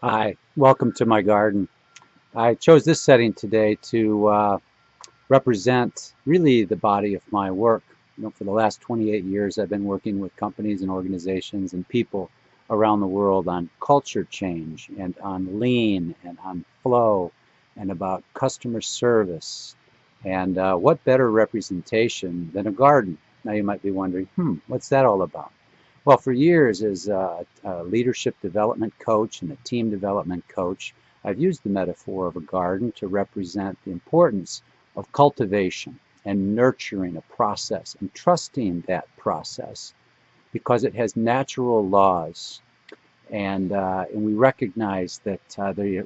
Hi, welcome to my garden. I chose this setting today to represent really the body of my work. For the last 28 years, I've been working with companies and organizations and people around the world on culture change and on lean and on flow and about customer service. And what better representation than a garden? Now you might be wondering, what's that all about? Well, for years as a leadership development coach and a team development coach, I've used the metaphor of a garden to represent the importance of cultivation and nurturing a process and trusting that process because it has natural laws. And we recognize that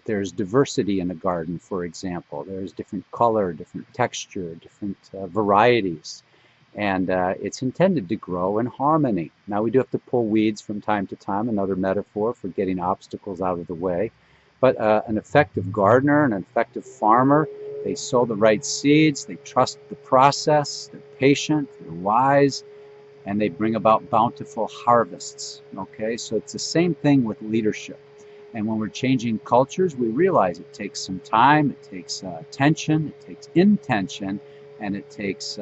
there's diversity in a garden, for example. There's different color, different texture, different varieties. And it's intended to grow in harmony. Now, we do have to pull weeds from time to time, another metaphor for getting obstacles out of the way. But an effective gardener, an effective farmer, they sow the right seeds, they trust the process, they're patient, they're wise, and they bring about bountiful harvests. Okay, so it's the same thing with leadership. And when we're changing cultures, we realize it takes some time, it takes attention, it takes intention, and it takes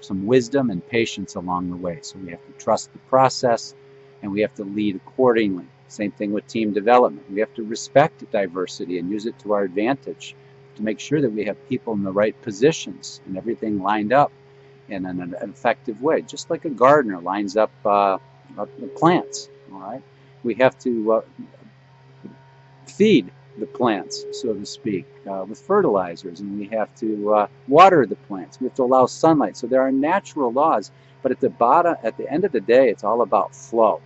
some wisdom and patience along the way. So we have to trust the process and we have to lead accordingly. Same thing with team development. We have to respect diversity and use it to our advantage to make sure that we have people in the right positions and everything lined up in an effective way, just like a gardener lines up the plants. All right, we have to feed the plants, so to speak, with fertilizers, and we have to water the plants. We have to allow sunlight. So there are natural laws, but at the end of the day, it's all about flow.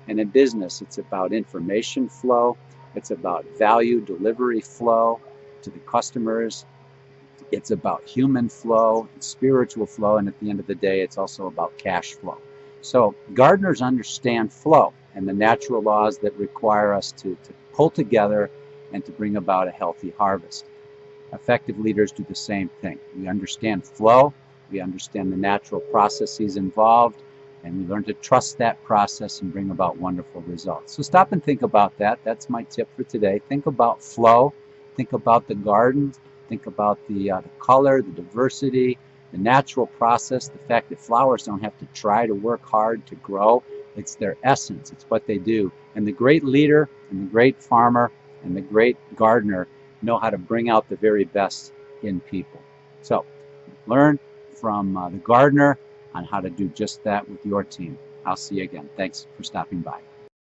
And in business, it's about information flow. It's about value delivery flow to the customers. It's about human flow, spiritual flow, and at the end of the day, it's also about cash flow. So gardeners understand flow and the natural laws that require us to pull together and to bring about a healthy harvest. Effective leaders do the same thing. We understand flow, we understand the natural processes involved, and we learn to trust that process and bring about wonderful results. So stop and think about that. That's my tip for today. Think about flow, think about the garden, think about the color, the diversity, the natural process, the fact that flowers don't have to try to work hard to grow. It's their essence, it's what they do. And the great leader and the great farmer and the great gardener know how to bring out the very best in people. So learn from the gardener on how to do just that with your team. I'll see you again. Thanks for stopping by.